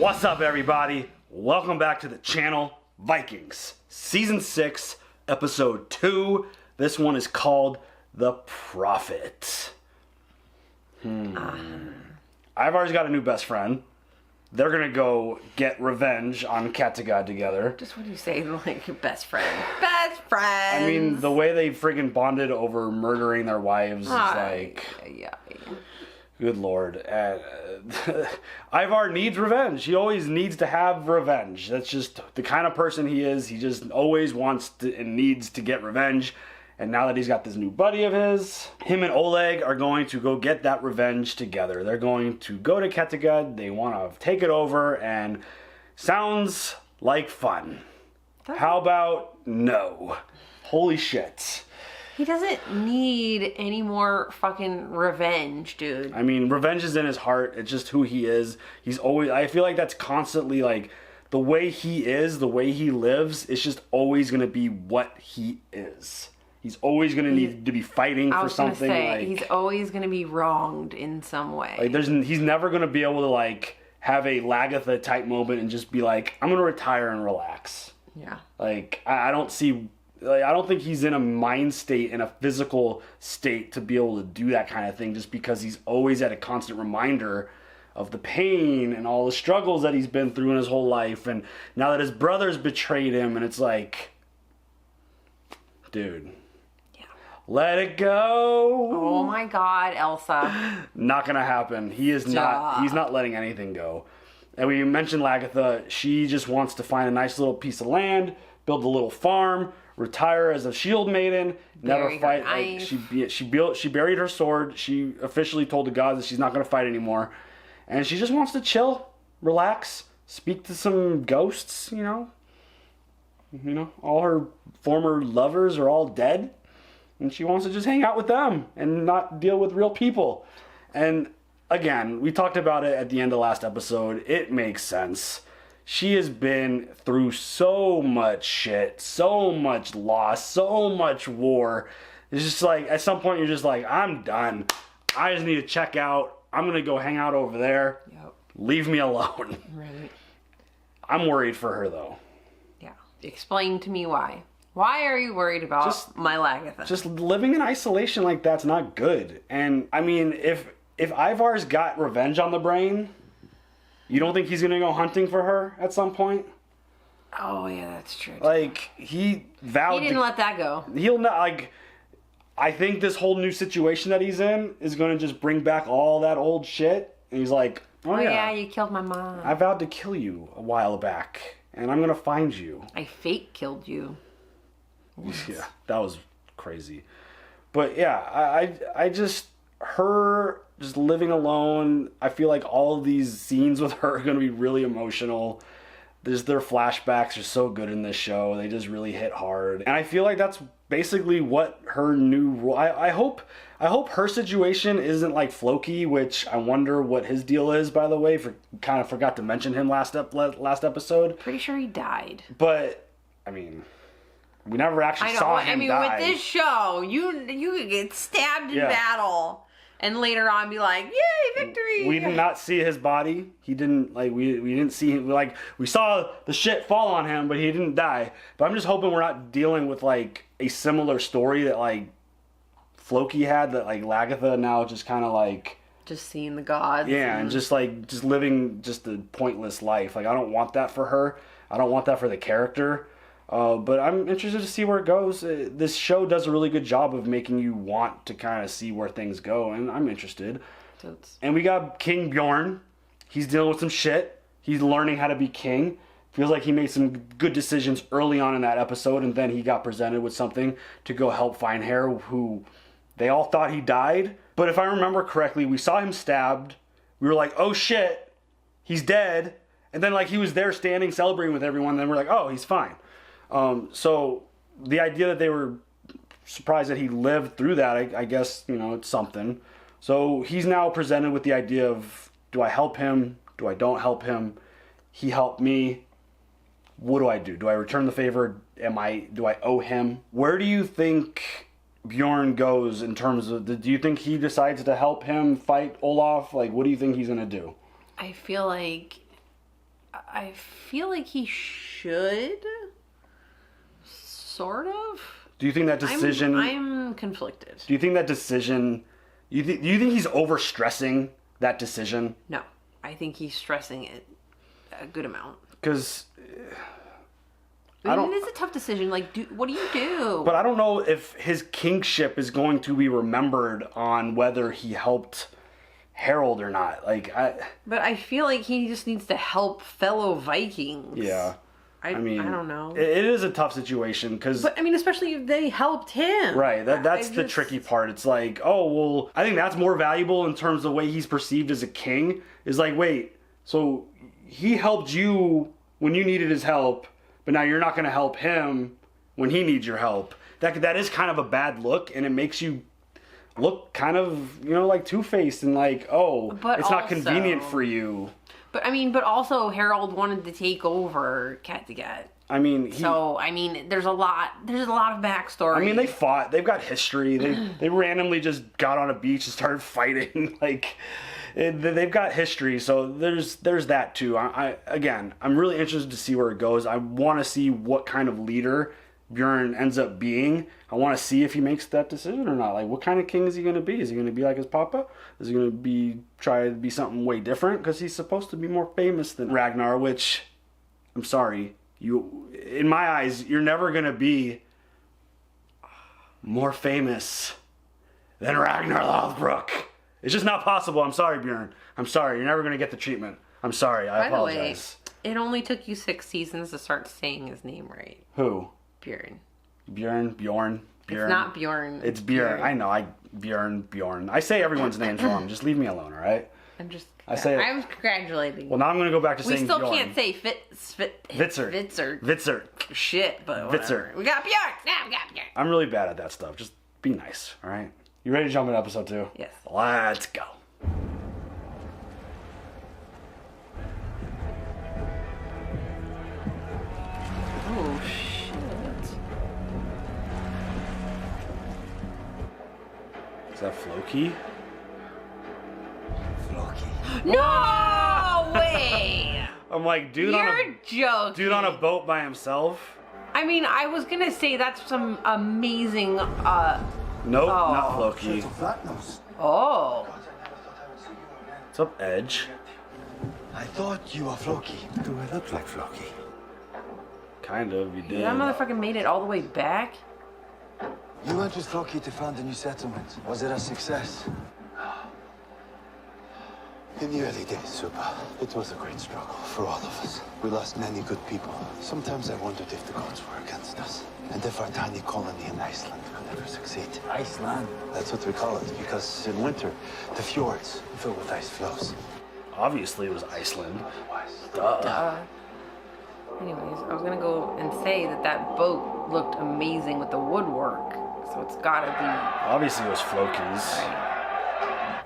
What's up, everybody? Welcome back to the channel, Vikings, Season 6, Episode 2. This one is called The Prophet. Ivar's got a new best friend. They're gonna go get revenge on Kattegat together. Just when you say, like, your best friend. Best friends! I mean, the way they friggin' bonded over murdering their wives is like... Yeah. Good lord. Ivar needs revenge. He always needs to have revenge. That's just the kind of person he is. He just always wants to and needs to get revenge. And now that he's got this new buddy of his, him and Oleg are going to go get that revenge together. They're going to go to Kattegat. They want to take it over, and sounds like fun. How about no? Holy shit. He doesn't need any more fucking revenge, dude. I mean, revenge is in his heart. It's just who he is. He's always, I feel like that's constantly like, the way he is, the way he lives, it's just always going to be what he is. He's always going to need to be fighting for something. Like, he's always going to be wronged in some way. Like, he's never going to be able to, like, have a Lagertha type moment and just be like, I'm going to retire and relax. Yeah. Like, I don't see... Like, I don't think he's in a mind state, in a physical state to be able to do that kind of thing, just because he's always at a constant reminder of the pain and all the struggles that he's been through in his whole life. And now that his brothers betrayed him, and it's like, dude, yeah, let it go. Oh my God, Elsa. Not gonna happen. He's not letting anything go. And we mentioned Lagertha. She just wants to find a nice little piece of land, build a little farm, retire as a shield maiden, never fight. Like, she buried her sword. She officially told the gods that she's not going to fight anymore, and she just wants to chill, relax, speak to some ghosts. You know, all her former lovers are all dead, and she wants to just hang out with them and not deal with real people. And again, we talked about it at the end of last episode. It makes sense. She has been through so much shit, so much loss, so much war. It's just like, at some point you're just like, I'm done. I just need to check out. I'm going to go hang out over there. Yep. Leave me alone. Right. I'm worried for her, though. Yeah. Explain to me why. Why are you worried about my Lagertha? Just living in isolation like that's not good. And, I mean, if Ivar's got revenge on the brain... You don't think he's going to go hunting for her at some point? Oh, yeah, that's true. Like, he vowed... He didn't let that go. He'll not, like... I think this whole new situation that he's in is going to just bring back all that old shit. And he's like, oh yeah, you killed my mom. I vowed to kill you a while back. And I'm going to find you. I fake killed you. Yeah, that was crazy. But yeah, I just... Her just living alone, I feel like all of these scenes with her are going to be really emotional. Their flashbacks are so good in this show. They just really hit hard. And I feel like that's basically what her new role... I hope her situation isn't like Floki, which I wonder what his deal is, by the way. Kind of forgot to mention him last episode. Pretty sure he died. But, I mean... We never actually saw him die. With this show, you could get stabbed in battle. And later on be like, yay, victory! We did not see his body. He didn't, like, we didn't see him, like, we saw the shit fall on him, but he didn't die. But I'm just hoping we're not dealing with, like, a similar story that, like, Floki had, that, like, Lagertha now just kind of, like... Just seeing the gods. Yeah, and just, like, just living just a pointless life. Like, I don't want that for her. I don't want that for the character. But I'm interested to see where it goes. This show does a really good job of making you want to kind of see where things go, and I'm interested. And we got King Bjorn. He's dealing with some shit. He's learning how to be king. Feels like he made some good decisions early on in that episode, and then he got presented with something to go help find Hair, who they all thought he died. But if I remember correctly, we saw him stabbed. We were like, oh shit, he's dead. And then like he was there standing, celebrating with everyone, and then we're like, oh, he's fine. So the idea that they were surprised that he lived through that, I guess, you know, it's something. So he's now presented with the idea of, do I help him? Do I don't help him? He helped me. What do I do? Do I return the favor? Do I owe him? Where do you think Bjorn goes in terms of, do you think he decides to help him fight Olaf? Like, what do you think he's going to do? I feel like I feel like he should. Sort of. Do you think that decision... I'm conflicted. Do you think that decision... Do you think he's overstressing that decision? No. I think he's stressing it a good amount. Because... I mean, it is a tough decision. Like, what do you do? But I don't know if his kingship is going to be remembered on whether he helped Harold or not. But I feel like he just needs to help fellow Vikings. Yeah. I mean, I don't know. It is a tough situation because... But, I mean, especially if they helped him. Right. That's the tricky part. It's like, oh, well, I think that's more valuable in terms of the way he's perceived as a king. Is like, wait, so he helped you when you needed his help, but now you're not going to help him when he needs your help. That is kind of a bad look, and it makes you look kind of, like Two-Faced and like, oh, but it's not convenient for you. But, I mean, also Harold wanted to take over Kattegat. I mean, there's a lot of backstory. I mean, they fought. They've got history. They randomly just got on a beach and started fighting. They've got history, so there's that too. I'm really interested to see where it goes. I want to see what kind of leader Bjorn ends up being. I want to see if he makes that decision or not. Like, what kind of king is he going to be? Is he going to be like his papa? Is he going to try to be something way different? Because he's supposed to be more famous than Ragnar, which, I'm sorry, in my eyes, you're never going to be more famous than Ragnar Lothbrok. It's just not possible. I'm sorry, Bjorn. I'm sorry. You're never going to get the treatment. I'm sorry. I apologize. By the way, it only took you 6 seasons to start saying his name right. Who? Bjorn. Bjorn. It's not Bjorn. It's Bjorn. I know. Bjorn. I say everyone's names wrong. Just leave me alone, all right? I'm congratulating you. Well, now I'm going to go back to saying Bjorn. We still can't say Vitzer. Shit, but Vitzer. We got Bjorn. Now we got Bjorn. I'm really bad at that stuff. Just be nice, all right? You ready to jump into episode 2? Yes. Let's go. Oh, shit. Is that Floki? No way! I'm like, dude, You're joking. Dude on a boat by himself? I mean, I was gonna say that's some amazing, Nope, not Floki. Oh. What's up, Edge? I thought you were Floki. Do I look like Floki? Kind of, you did. That motherfucker made it all the way back? You went with Floki to found a new settlement. Was it a success? In the early days, Super, it was a great struggle for all of us. We lost many good people. Sometimes I wondered if the gods were against us, and if our tiny colony in Iceland could ever succeed. Iceland? That's what we call it, because in winter, the fjords fill with ice floes. Obviously it was Iceland. Duh. Anyways, I was gonna go and say that boat looked amazing with the woodwork, so it's gotta be... Obviously it was Floki's.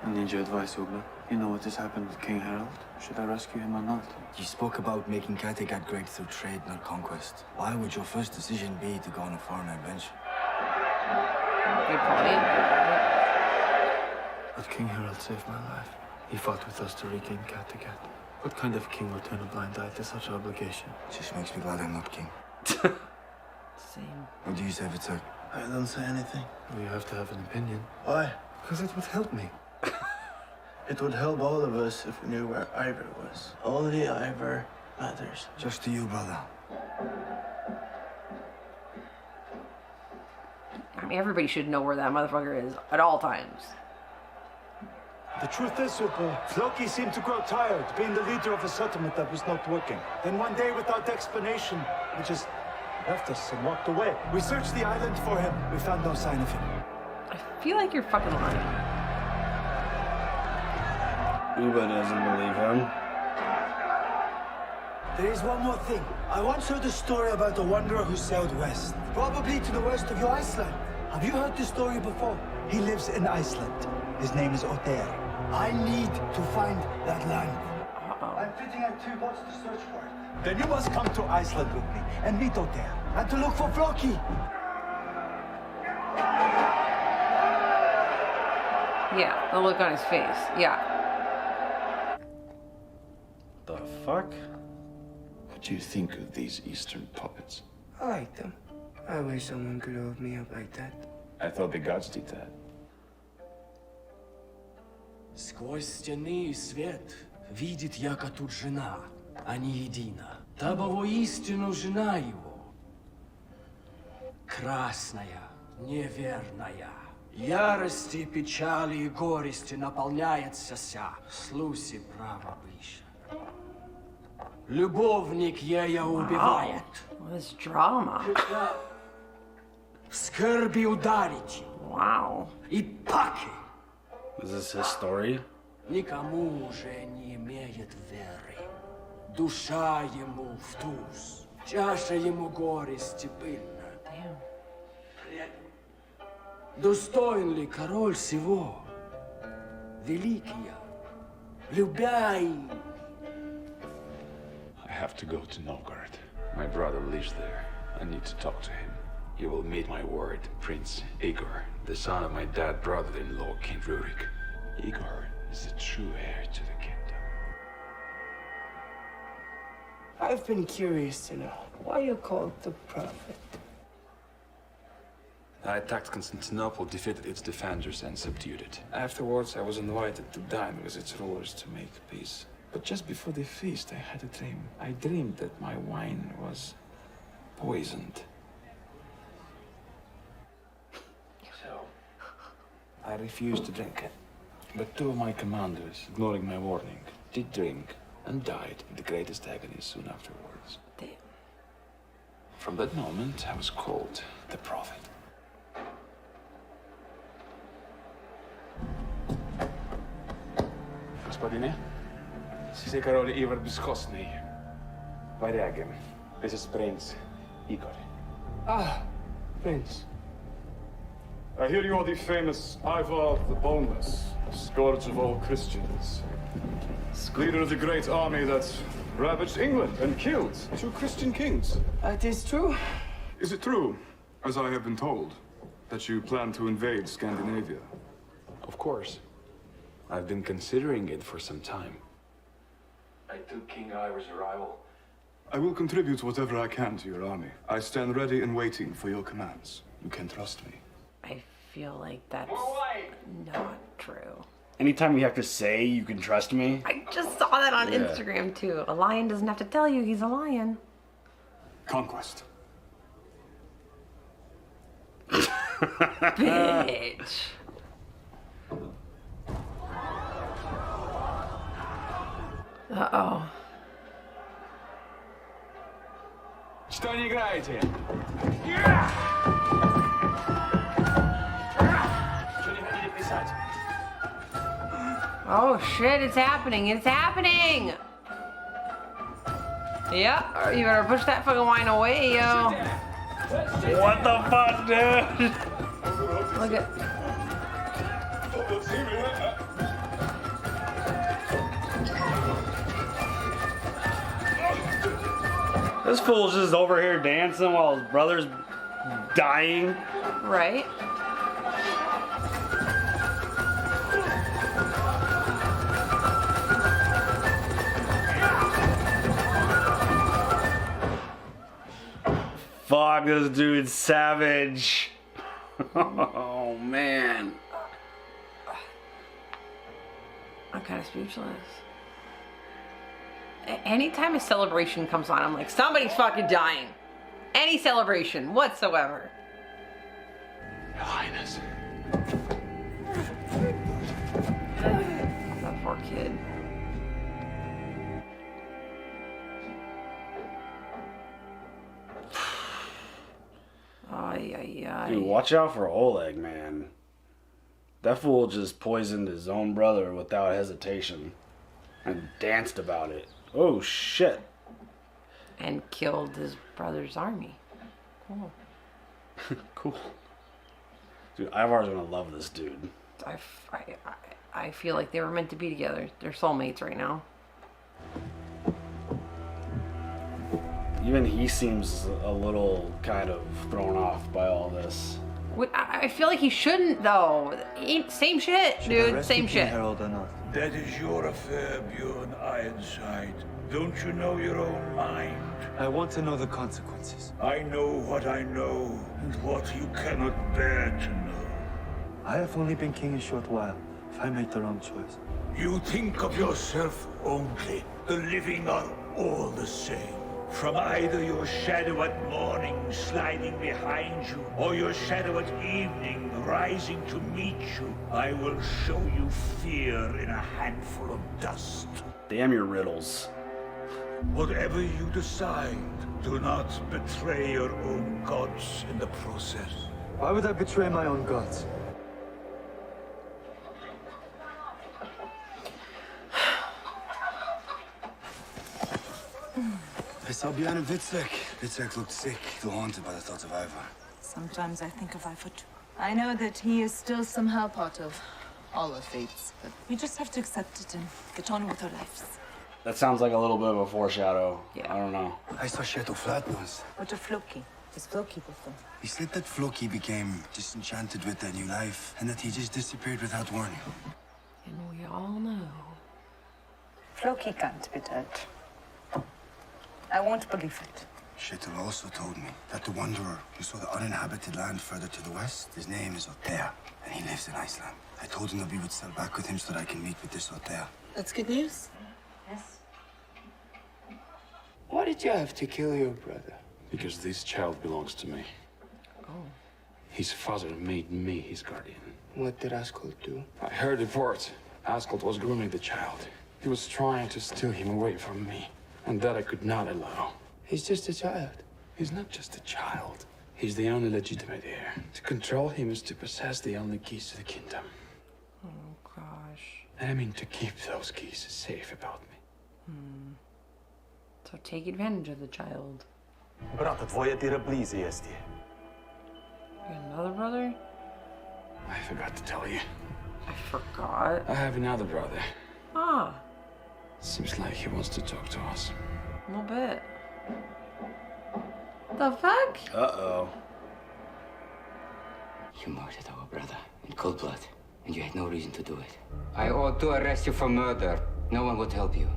I need your advice, Uba. You know what has happened with King Harold? Should I rescue him or not? You spoke about making Kattegat great through trade, not conquest. Why would your first decision be to go on a foreign adventure? Good point. But King Harold saved my life. He fought with us to regain Kattegat. What kind of king would turn a blind eye to such obligation? Just makes me glad I'm not king. Same. What do you say, Vitzer? I don't say anything. You have to have an opinion. Why? Because it would help me. It would help all of us if we knew where Ivar was. Only Ivar matters. Just to you, brother. I mean, everybody should know where that motherfucker is at all times. The truth is, Super, Floki seemed to grow tired being the leader of a settlement that was not working. Then one day, without explanation, he just left us and walked away. We searched the island for him. We found no sign of him. I feel like you're fucking lying. Uba doesn't believe him. There is one more thing. I once heard a story about a wanderer who sailed west, probably to the west of your Iceland. Have you heard this story before? He lives in Iceland. His name is Otter. I need to find that land. I'm fitting out 2 boats to search for it. Then you must come to Iceland with me and meet Otter, and to look for Floki. Yeah, the look on his face. Yeah. The fuck? do you think of these Eastern puppets? I like them. I wish someone could hold me up like that. I thought the gods did that. Сквозь стены и свет видит яко тут жена, а не едина. Таба воистину жена его. Красная, неверная. Ярости, печали и горести наполняется вся. Слуси право выше. Любовник ея убивает. This drama. В скорби ударить. Wow. И паки. Is this his story? Никому уже не имеет веры. Душа ему в туз. Чаша ему горести пыльна. Damn. Достоин ли король всего? Великий я, любя и... I have to go to Novgorod. My brother lives there. I need to talk to him. You will meet my ward, Prince Igor, the son of my dead brother-in-law, King Rurik. Igor is the true heir to the kingdom. I've been curious to know why you're called the Prophet. I attacked Constantinople, defeated its defenders, and subdued it. Afterwards, I was invited to dine with its rulers to make peace. But just before the feast, I had a dream. I dreamed that my wine was poisoned. So, I refused to drink it. But two of my commanders, ignoring my warning, did drink and died in the greatest agony soon afterwards. Damn. From that moment, I was called the Prophet. Господине, здесь король Ivar Бесхосный. Варягин. This is Prince Igor. Ah, Prince. I hear you are the famous Ivar the Boneless, scourge of all Christians. Leader of the great army that ravaged England and killed 2 Christian kings. That is true. Is it true, as I have been told, that you plan to invade Scandinavia? Of course. I've been considering it for some time. I took King Ivar's arrival. I will contribute whatever I can to your army. I stand ready and waiting for your commands. You can trust me. I feel like that's not true. Anytime you have to say you can trust me. I just saw that on Instagram too. A lion doesn't have to tell you he's a lion. Conquest. Bitch. Uh-oh. Что не играете? Что не хотите писать? Oh shit, it's happening. It's happening! Yep, you better push that fucking wine away, yo. What the fuck, dude? Look at... This fool's just over here dancing while his brother's dying. Right? Fuck, this dude's savage. Oh, man. I'm kind of speechless. Anytime a celebration comes on, I'm like, somebody's fucking dying. Any celebration whatsoever. Your Highness. That poor kid. Ay, ay, ay. Dude, watch out for Oleg, man. That fool just poisoned his own brother without hesitation. And danced about it. Oh, shit. And killed his brother's army. Cool. Cool. Dude, Ivar's gonna love this dude. I feel like they were meant to be together. They're soulmates right now. Even he seems a little kind of thrown off by all this. I feel like he shouldn't though. Same shit, dude. Same shit. Harold or not? That is your affair, Bjorn Ironside. Don't you know your own mind? I want to know the consequences. I know what I know, and what you cannot bear to know. I have only been king a short while. If I make the wrong choice. You think of yourself only. The living are all the same. From either your shadow at morning sliding behind you, or your shadow at evening rising to meet you, I will show you fear in a handful of dust. Damn your riddles. Whatever you decide, do not betray your own gods in the process. Why would I betray my own gods? I saw Bjorn and Witzek. Witzek looked sick, still haunted by the thoughts of Ivar. Sometimes I think of Ivar too. I know that he is still somehow part of all our fates, but we just have to accept it and get on with our lives. That sounds like a little bit of a foreshadow. Yeah. I don't know. I saw Shadow flat once. What a Floki. Is Floki with them? He said that Floki became disenchanted with their new life, and that he just disappeared without warning. And we all know. Floki can't be dead. I won't believe it. Shadow also told me that the Wanderer who saw the uninhabited land further to the west, his name is Otea, and he lives in Iceland. I told him that we would sail back with him so that I can meet with this Otea. That's good news. Yes. Why did you have to kill your brother? Because this child belongs to me. Oh. His father made me his guardian. What did Askold do? I heard reports. Askold was grooming the child. He was trying to steal him away from me. And that I could not allow. He's just a child. He's not just a child. He's the only legitimate heir. To control him is to possess the only keys to the kingdom. Oh, gosh. And I mean to keep those keys safe about me. So take advantage of the child. Brata, tvoje ty reblizi jesti. You got another brother? I forgot to tell you. I forgot. I have another brother. Ah, Seems like he wants to talk to us. a little bit. The fuck? Uh-oh. You murdered our brother in cold blood, and you had no reason to do it. I ought to arrest you for murder. No one would help you.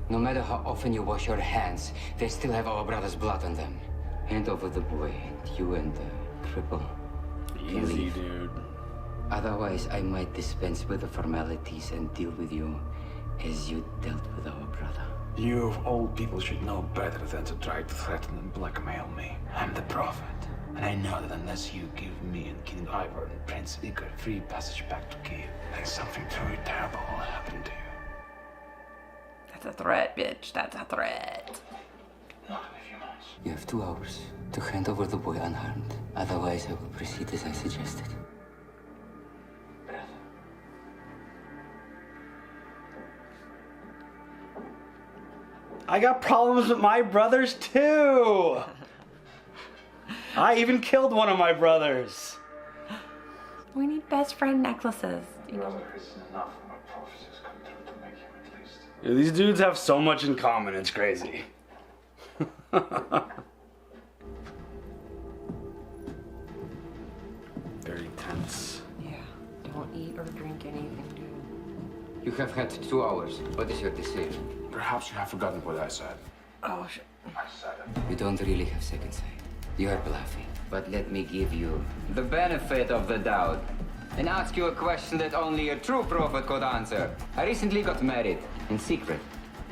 No matter how often you wash your hands, they still have our brother's blood on them. Hand over the boy, and you and the cripple can Easy, leave. dude. Otherwise, I might dispense with the formalities and deal with you as you dealt with our brother. You old people should know better than to try to threaten and blackmail me. I'm the prophet. And I know that unless you give me and King Ivar and Prince Iker free passage back to Kiev, then something truly terrible will happen to you. That's a threat, bitch. That's a threat. Not in a few months. You have 2 hours to hand over the boy unharmed. Otherwise, I will proceed as I suggested. I got problems with my brothers too. I even killed one of my brothers. We need best friend necklaces, you know. Yeah, these dudes have so much in common, it's crazy. Very tense. Yeah. Don't eat or drink anything, dude. You have had 2 hours. What is your decision? Perhaps you have forgotten what I said. Oh, shit. I said it. You don't really have second sight. You are bluffing. But let me give you the benefit of the doubt and ask you a question that only a true prophet could answer. I recently got married in secret.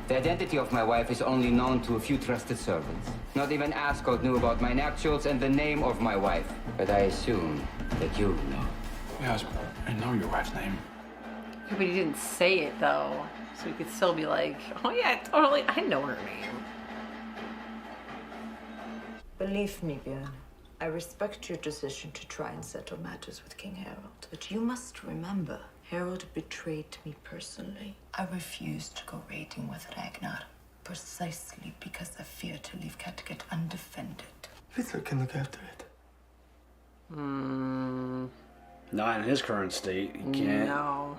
The identity of my wife is only known to a few trusted servants. Not even Askold knew about my nuptials and the name of my wife. But I assume that you know. Yes, I know your wife's name. Yeah, but he didn't say it, though. So he could still be like, oh yeah, totally, I know her name. Believe me, Bjorn. I respect your decision to try and settle matters with King Harold. But you must remember, Harold betrayed me personally. I refused to go raiding with Ragnar, precisely because I fear to leave Kattegat undefended. Victor can look after it. Not in his current state. He can't. No.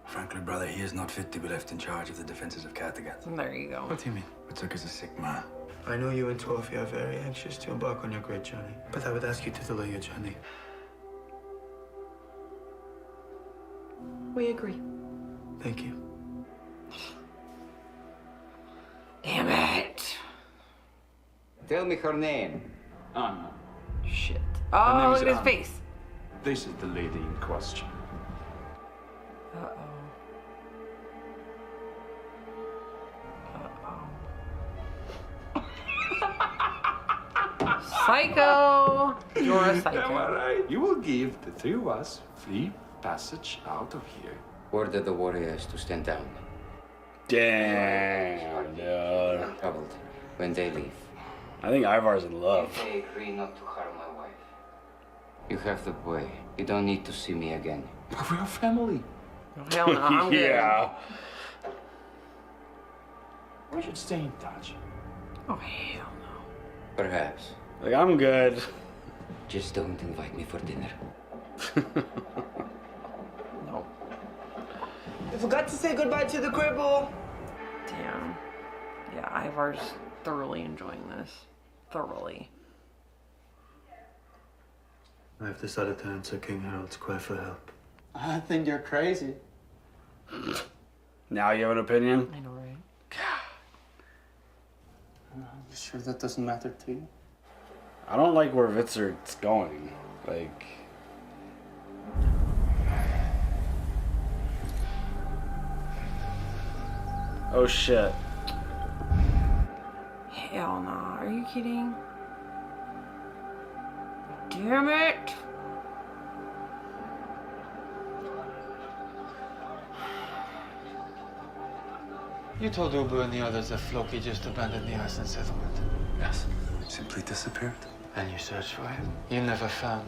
Frankly, brother, he is not fit to be left in charge of the defenses of Kattegat. There you go. What do you mean? Witzek is a sick man. I know you and Torfi are very anxious to embark on your great journey, but I would ask you to delay your journey. We agree. Thank you. Damn it. Tell me her name. Anna. Shit. Her Oh, name look is at his Anna. face. This is the lady in question. Uh-oh. Psycho! You're a psycho. Am I right? You will give the three of us free passage out of here. Order the warriors to stand down. Damn, dude. Troubled when they leave. I think Ivar's in love. If they agree not to harm my wife, you have the boy. You don't need to see me again. But we are family. Oh, hell no, I'm good. Yeah. We should stay in touch. Oh, hell no. Perhaps. Like, I'm good. Just don't invite me for dinner. No. I forgot to say goodbye to the cripple. Damn. Yeah, Ivar's thoroughly enjoying this. Thoroughly. I've decided to answer King Harold's cry for help. I think you're crazy. Now you have an opinion? I know, right? You sure that doesn't matter to you? I don't like where Vitzer's going. Like... Oh shit. Hell no. Are you kidding? Damn it! You told Ubu and the others that Floki just abandoned the Iceland settlement. Yes. Simply disappeared. And you searched for him. You never found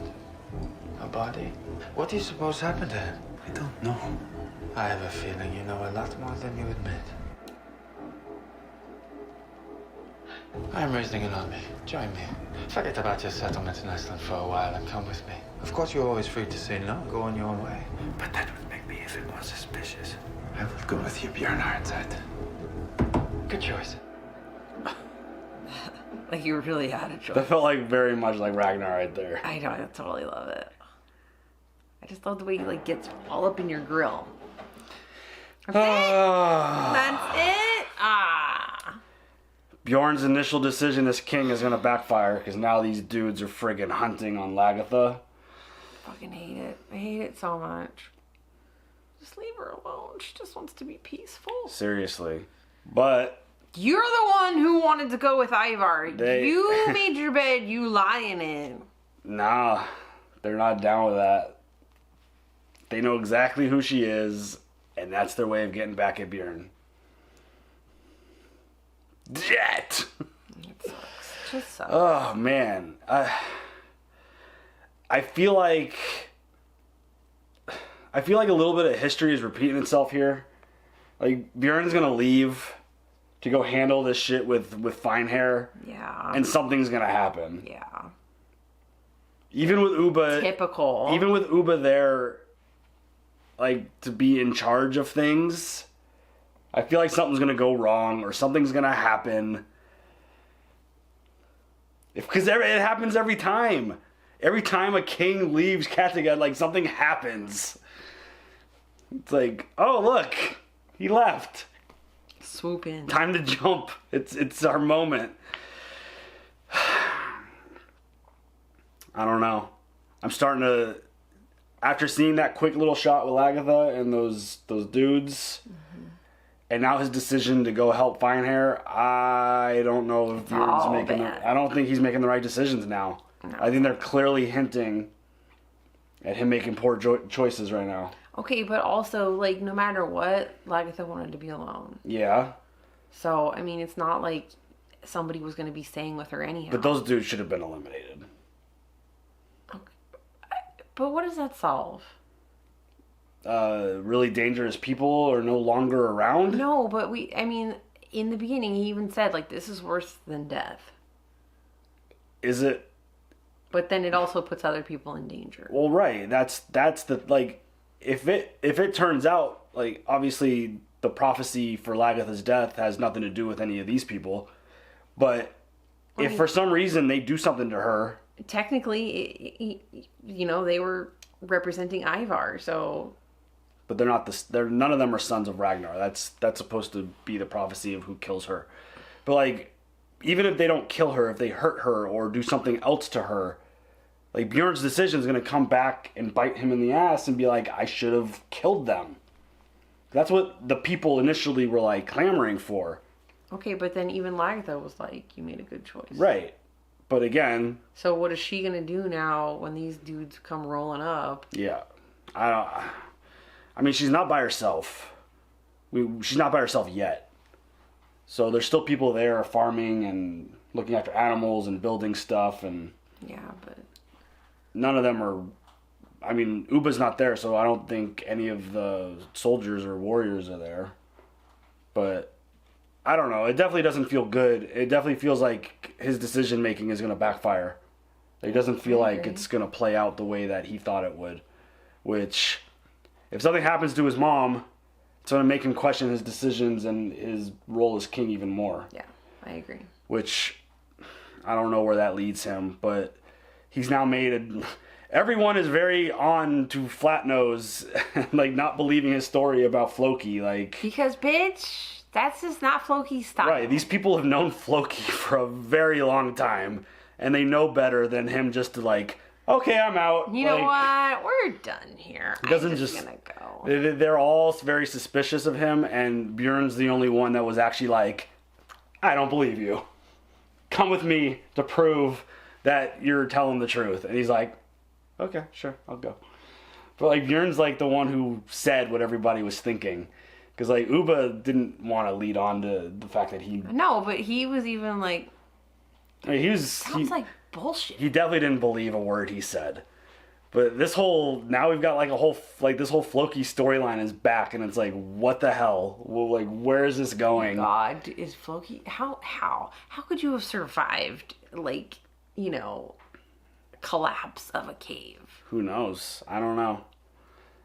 a body. What do you suppose happened to him? I don't know. I have a feeling you know a lot more than you admit. I'm raising an army. Join me. Forget about your settlement in Iceland for a while and come with me. Of course, you're always free to say no. Go on your own way. But that would make me even more suspicious. I will go with you, Bjorn Ironside. Good choice. Like you really had a choice. That felt like very much like Ragnar right there. I know, I totally love it. I just love the way he like gets all up in your grill. That's it. That's it. Ah. Bjorn's initial decision as king is gonna backfire because now these dudes are friggin' hunting on Lagertha. Fucking hate it. I hate it so much. Just leave her alone. She just wants to be peaceful. Seriously. But you're the one who wanted to go with Ivar. They- You made your bed, you lie in it. nah, they're not down with that. They know exactly who she is, and that's their way of getting back at Bjorn. Jet! It sucks. It just sucks. Oh, man. I feel like a little bit of history is repeating itself here. Like, Bjorn's gonna leave to go handle this shit with fine hair. Yeah. And something's gonna happen. Yeah. Even with Uba. Typical. Even with Uba there, like, to be in charge of things, I feel like something's gonna go wrong or something's gonna happen. Because it happens every time. Every time a king leaves Kattegat, like, something happens. It's like, oh, look, he left. Swoop in. Time to jump. It's our moment. I don't know. I'm starting to, after seeing that quick little shot with Lagertha and those dudes, and now his decision to go help Finehair, I don't know if Bjorn's making. I don't think he's making the right decisions now. No. I think they're clearly hinting at him making poor choices right now. Okay, but also, like, no matter what, Lagertha wanted to be alone. Yeah. So, I mean, it's not like somebody was going to be staying with her anyhow. But those dudes should have been eliminated. Okay. But what does that solve? Really dangerous people are no longer around? No, but I mean, in the beginning, he even said, like, this is worse than death. Is it? But then it also puts other people in danger. Well, right. That's the, like, if it turns out, like, obviously the prophecy for Lagertha's death has nothing to do with any of these people, but if for some reason they do something to her, technically, you know, they were representing Ivar, so but they're not they're none of them are sons of Ragnar. That's supposed to be the prophecy of who kills her. But like, even if they don't kill her, if they hurt her or do something else to her, like Bjorn's decision is going to come back and bite him in the ass and be like, I should have killed them. That's what the people initially were like clamoring for. Okay, but then even Lagertha was like, you made a good choice. Right. But again... So what is she going to do now when these dudes come rolling up? Yeah. I mean, she's not by herself. She's not by herself yet. So there's still people there farming and looking after animals and building stuff. And yeah, but... None of them are... I mean, Uba's not there, so I don't think any of the soldiers or warriors are there. But... I don't know. It definitely doesn't feel good. It definitely feels like his decision making is going to backfire. It doesn't feel like it's going to play out the way that he thought it would. Which, if something happens to his mom, it's going to make him question his decisions and his role as king even more. Yeah, I agree. Which, I don't know where that leads him, but he's now made everyone is very on to Flatnose, like not believing his story about Floki. Like, because, bitch... That's just not Floki's style. Right, these people have known Floki for a very long time, and they know better than him just to like, okay, I'm out. You know what? We're done here. He doesn't I'm just gonna go. They're all very suspicious of him, and Bjorn's the only one that was actually like, I don't believe you. Come with me to prove that you're telling the truth. And he's like, okay, sure, I'll go. But like Bjorn's like the one who said what everybody was thinking. Because, like, Uba didn't want to lead on to the fact that he... No, but he was even, like... I mean, sounds like bullshit. He definitely didn't believe a word he said. But this whole... Now we've got, like, a whole... Like, this whole Floki storyline is back, and it's like, what the hell? Well, like, where is this going? God, is Floki... How could you have survived, like, you know, collapse of a cave? Who knows? I don't know.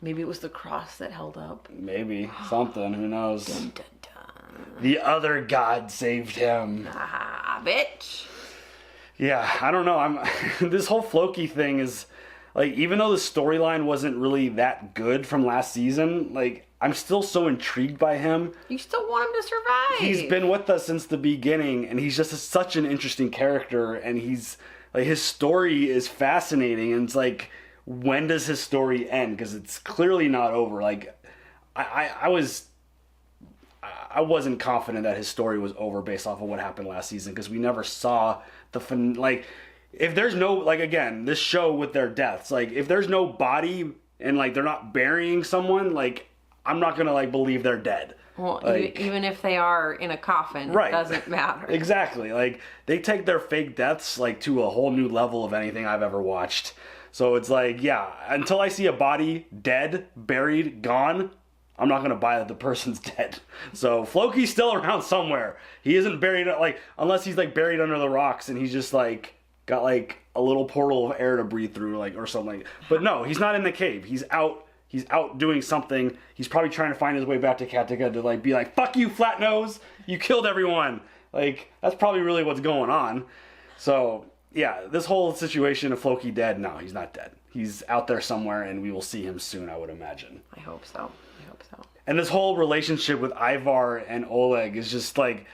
Maybe it was the cross that held up. Maybe. Something. Who knows? Dun, dun, dun. The other god saved him. Ah, bitch. Yeah, I don't know. This whole Floki thing is... Like, even though the storyline wasn't really that good from last season, like, I'm still so intrigued by him. You still want him to survive. He's been with us since the beginning, and he's just such an interesting character, and he's... Like, his story is fascinating, and it's like... When does his story end? Because it's clearly not over. Like, I wasn't confident that his story was over based off of what happened last season because we never saw like, if there's no, like, again, this show with their deaths, like, if there's no body and, like, they're not burying someone, like, I'm not gonna, like, believe they're dead. Well, like, even if they are in a coffin, right. It doesn't matter. Exactly. Like, they take their fake deaths, like, to a whole new level of anything I've ever watched. So it's like, yeah, until I see a body dead, buried, gone, I'm not going to buy that the person's dead. So Floki's still around somewhere. He isn't buried, like, unless he's, like, buried under the rocks and he's just, like, got, like, a little portal of air to breathe through, like, or something. But no, he's not in the cave. He's out doing something. He's probably trying to find his way back to Kattegat to, like, be like, fuck you, Flatnose. You killed everyone. Like, that's probably really what's going on. So... Yeah, this whole situation of Floki dead, no, he's not dead. He's out there somewhere, and we will see him soon, I would imagine. I hope so. And this whole relationship with Ivar and Oleg is just, like,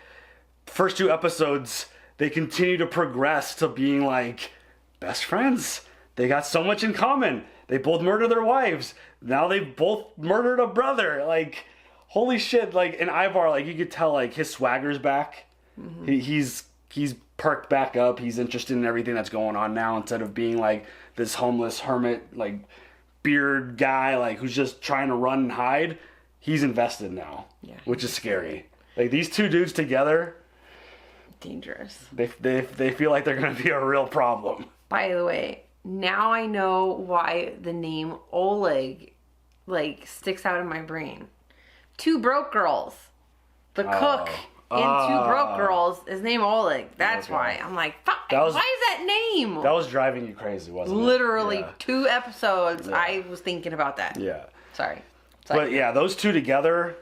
first 2 episodes, they continue to progress to being, like, best friends. They got so much in common. They both murdered their wives. Now they've both murdered a brother. Like, holy shit. Like, and Ivar, like, you could tell, like, his swagger's back. Mm-hmm. He's perked back up. He's interested in everything that's going on now instead of being like this homeless hermit, like beard guy, like who's just trying to run and hide. He's invested now, which is scary. Like these 2 dudes together, dangerous. They feel like they're going to be a real problem. By the way, now I know why the name Oleg like sticks out in my brain. 2 broke girls. The cook. In 2 Broke Girls is named Oleg. That's why. I'm like, fuck, why is that name? That was driving you crazy, wasn't it? Literally 2 episodes, I was thinking about that. Yeah. Sorry. But yeah, those 2 together,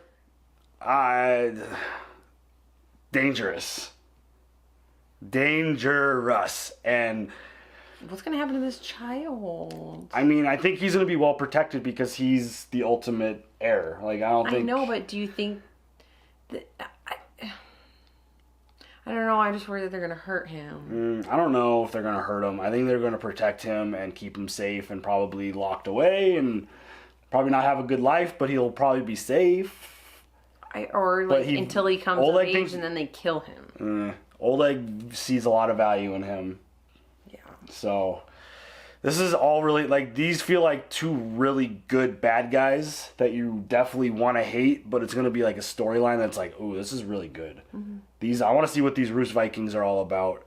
dangerous. And What's gonna happen to this child? I mean, I think he's gonna be well protected because he's the ultimate heir. Like, I don't think. I know, but do you think that? I don't know. I just worry that they're gonna hurt him. I don't know if they're gonna hurt him. I think they're gonna protect him and keep him safe and probably locked away and probably not have a good life, but he'll probably be safe. Until he comes of age and then they kill him. Oleg sees a lot of value in him. Yeah. So this is all really, like, these feel like two really good bad guys that you definitely want to hate, but it's going to be like a storyline that's like, ooh, this is really good. I want to see what these Rus Vikings are all about.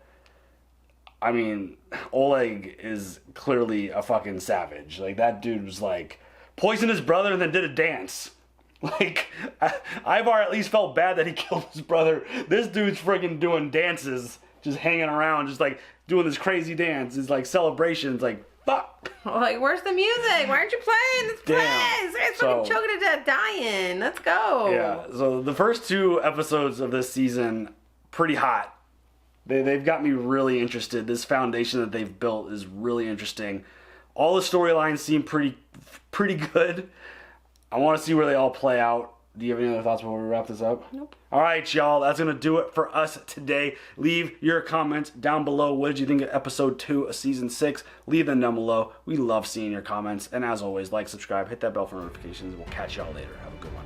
I mean, Oleg is clearly a fucking savage. Like, that dude was like, poisoned his brother and then did a dance. Like, Ivar at least felt bad that he killed his brother. This dude's friggin' doing dances, just hanging around, just like doing this crazy dance. It's like celebrations, like, fuck. Like, where's the music? Why aren't you playing? Let's play. This guy's fucking choking to death, dying. Let's go. Yeah, so the first 2 episodes of this season, pretty hot. They've got me really interested. This foundation that they've built is really interesting. All the storylines seem pretty good. I want to see where they all play out. Do you have any other thoughts before we wrap this up? Nope. All right, y'all. That's going to do it for us today. Leave your comments down below. What did you think of episode 2 of season 6? Leave them down below. We love seeing your comments. And as always, like, subscribe, hit that bell for notifications. We'll catch y'all later. Have a good one.